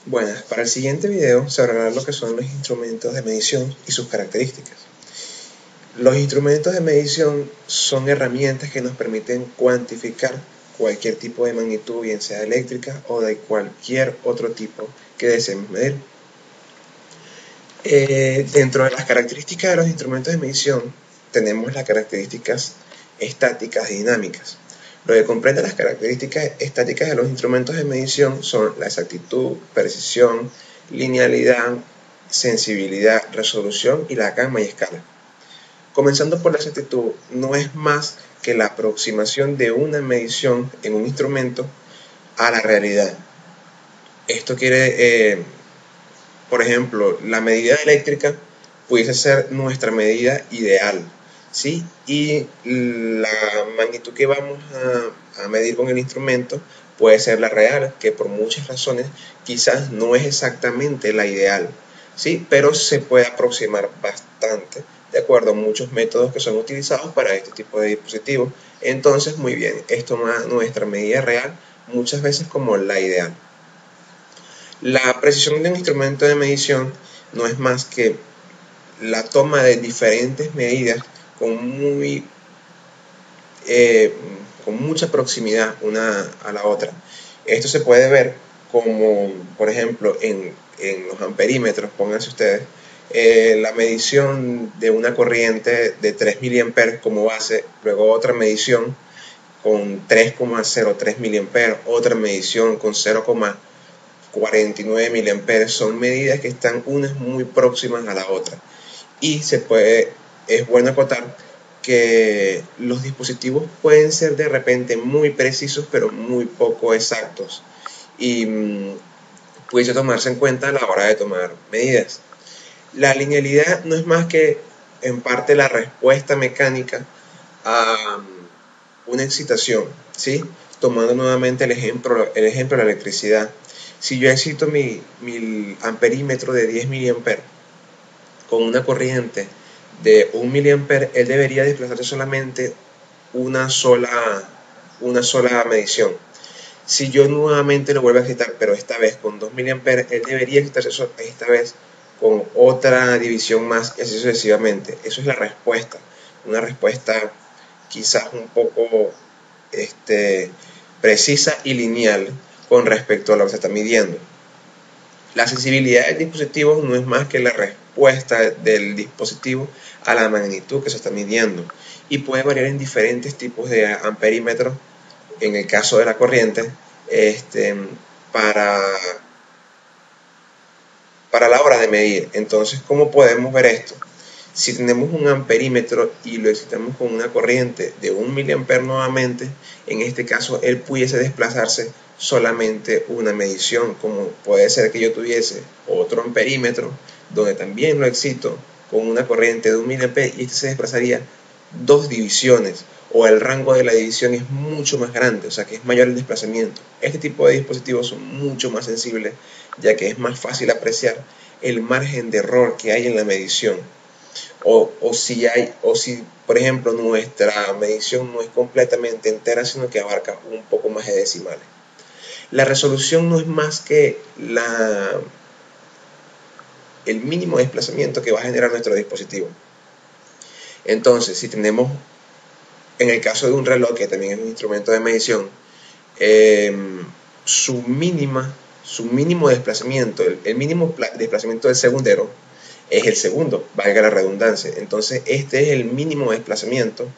Buenas, para el siguiente video se hablará lo que son los instrumentos de medición y sus características. Los instrumentos de medición son herramientas que nos permiten cuantificar cualquier tipo de magnitud, bien sea eléctrica o de cualquier otro tipo que deseemos medir. Dentro de las características de los instrumentos de medición tenemos las características estáticas y dinámicas. Lo que comprende las características estáticas de los instrumentos de medición son la exactitud, precisión, linealidad, sensibilidad, resolución y la gama y escala. Comenzando por la exactitud, no es más que la aproximación de una medición en un instrumento a la realidad. Esto quiere, por ejemplo, la medida eléctrica pudiese ser nuestra medida ideal, ¿sí? Y la magnitud que vamos a medir con el instrumento puede ser la real, que por muchas razones quizás no es exactamente la ideal, ¿sí? Pero se puede aproximar bastante de acuerdo a muchos métodos que son utilizados para este tipo de dispositivos. Entonces, muy bien, esto toma nuestra medida real muchas veces como la ideal. La precisión de un instrumento de medición no es más que la toma de diferentes medidas con, con mucha proximidad una a la otra. Esto se puede ver como, por ejemplo, en los amperímetros, pónganse ustedes, la medición de una corriente de 3 mA como base, luego otra medición con 3,03 mA, otra medición con 0,49 mA. Son medidas que están unas muy próximas a la otra. Y es bueno acotar que los dispositivos pueden ser de repente muy precisos pero muy poco exactos y puede tomarse en cuenta a la hora de tomar medidas. La linealidad no es más que en parte la respuesta mecánica a una excitación, ¿sí? Tomando nuevamente el ejemplo de la electricidad. Si yo excito mi amperímetro de 10 mA con una corriente de 1 mA, él debería desplazarse solamente una sola, una sola medición. Si yo nuevamente lo vuelvo a excitar, pero esta vez con 2 mA, él debería excitarse esta vez con otra división más y así sucesivamente. Eso es la respuesta. Una respuesta quizás un poco precisa y lineal con respecto a lo que se está midiendo. La sensibilidad del dispositivo no es más que la respuesta del dispositivo a la magnitud que se está midiendo y puede variar en diferentes tipos de amperímetros en el caso de la corriente para, para la hora de medir. Entonces, ¿cómo podemos ver esto? Si tenemos un amperímetro y lo excitamos con una corriente de 1 mA nuevamente, en este caso él pudiese desplazarse solamente una medición, como puede ser que yo tuviese otro amperímetro donde también lo excito con una corriente de 1 mA y este se desplazaría dos divisiones, o el rango de la división es mucho más grande, o sea que es mayor el desplazamiento. Este tipo de dispositivos son mucho más sensibles, ya que es más fácil apreciar el margen de error que hay en la medición. O si por ejemplo nuestra medición no es completamente entera, sino que abarca un poco más de decimales. La resolución no es más que el mínimo desplazamiento que va a generar nuestro dispositivo. Entonces, si tenemos, en el caso de un reloj, que también es un instrumento de medición, su mínimo desplazamiento, el mínimo desplazamiento del segundero es el segundo, valga la redundancia. Entonces, este es el mínimo desplazamiento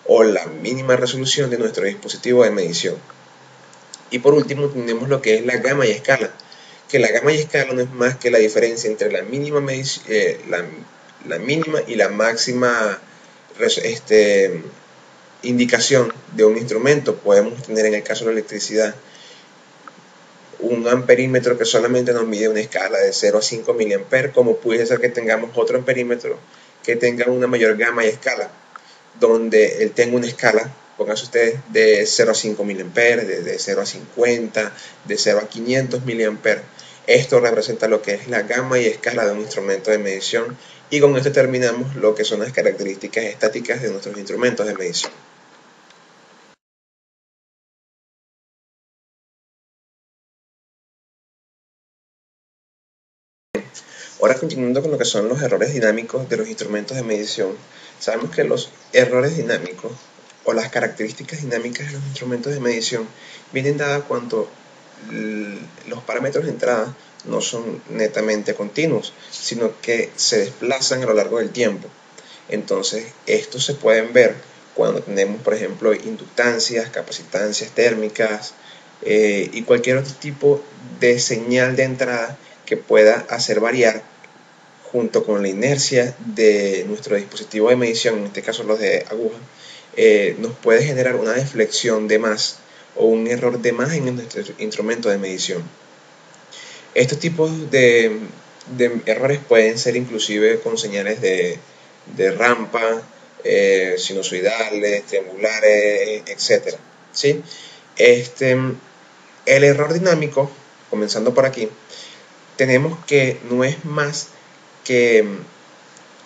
o la mínima resolución de nuestro dispositivo de medición. Y por último, tenemos lo que es la gama y escala, que la gama y escala no es más que la diferencia entre la mínima y la máxima indicación de un instrumento. Podemos tener, en el caso de la electricidad, un amperímetro que solamente nos mide una escala de 0 a 5 mA, como puede ser que tengamos otro amperímetro que tenga una mayor gama y escala, donde él tenga una escala, pónganse ustedes, de 0 a 5 mA, de 0 a 50, de 0 a 500 mA. Esto representa lo que es la gama y escala de un instrumento de medición, y con esto terminamos lo que son las características estáticas de nuestros instrumentos de medición. Ahora, continuando con lo que son los errores dinámicos de los instrumentos de medición, sabemos que los errores dinámicos o las características dinámicas de los instrumentos de medición vienen dadas cuando los parámetros de entrada no son netamente continuos, sino que se desplazan a lo largo del tiempo. Entonces, estos se pueden ver cuando tenemos, por ejemplo, inductancias, capacitancias térmicas y cualquier otro tipo de señal de entrada que pueda hacer variar junto con la inercia de nuestro dispositivo de medición, en este caso los de aguja, nos puede generar una deflexión de más o un error de más en nuestro instrumento de medición. Estos tipos de errores pueden ser inclusive con señales de rampa, sinusoidales, triangulares, etc. ¿Sí? El error dinámico, comenzando por aquí, tenemos que no es más que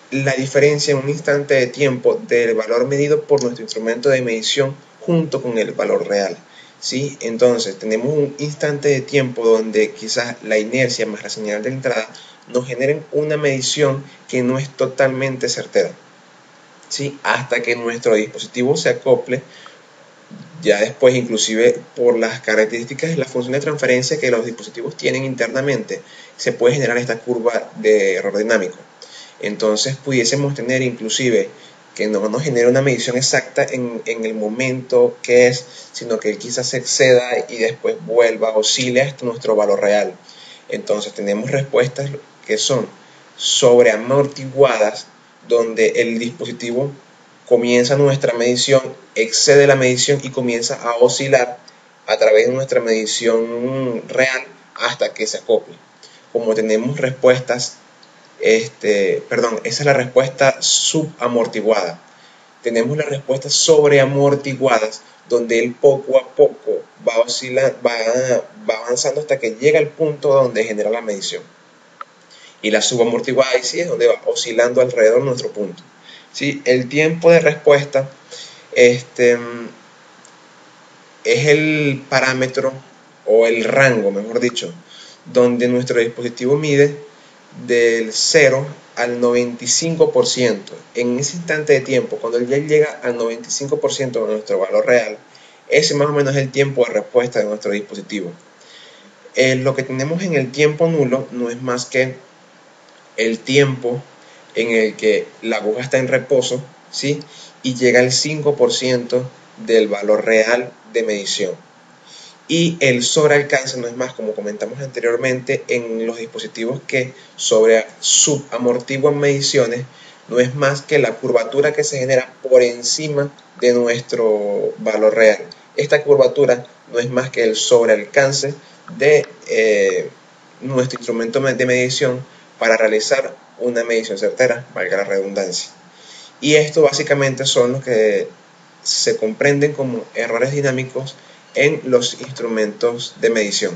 la diferencia en un instante de tiempo del valor medido por nuestro instrumento de medición junto con el valor real. ¿Sí? Entonces tenemos un instante de tiempo donde quizás la inercia más la señal de entrada nos generen una medición que no es totalmente certera, ¿sí? Hasta que nuestro dispositivo se acople. Ya después, inclusive por las características de la función de transferencia que los dispositivos tienen internamente, se puede generar esta curva de error dinámico. Entonces pudiésemos tener inclusive que no nos genere una medición exacta en el momento que es, sino que quizás se exceda y después vuelva, oscile hasta nuestro valor real. Entonces tenemos respuestas que son sobreamortiguadas, donde el dispositivo comienza nuestra medición, excede la medición y comienza a oscilar a través de nuestra medición real hasta que se acople. Como tenemos respuestas esa es la respuesta subamortiguada. Tenemos las respuestas sobreamortiguadas, donde él poco a poco va avanzando hasta que llega al punto donde genera la medición. Y la subamortiguada ahí sí es donde va oscilando alrededor de nuestro punto. ¿Sí? El tiempo de respuesta es el parámetro o el rango, mejor dicho, donde nuestro dispositivo mide del 0 al 95%. En ese instante de tiempo, cuando ya llega al 95% de nuestro valor real, ese más o menos es el tiempo de respuesta de nuestro dispositivo. Lo que tenemos en el tiempo nulo no es más que el tiempo en el que la aguja está en reposo, ¿sí? Y llega al 5% del valor real de medición. Y el sobrealcance no es más, como comentamos anteriormente, en los dispositivos que subamortiguan mediciones, no es más que la curvatura que se genera por encima de nuestro valor real. Esta curvatura no es más que el sobrealcance de nuestro instrumento de medición para realizar una medición certera, valga la redundancia. Y esto básicamente son los que se comprenden como errores dinámicos en los instrumentos de medición.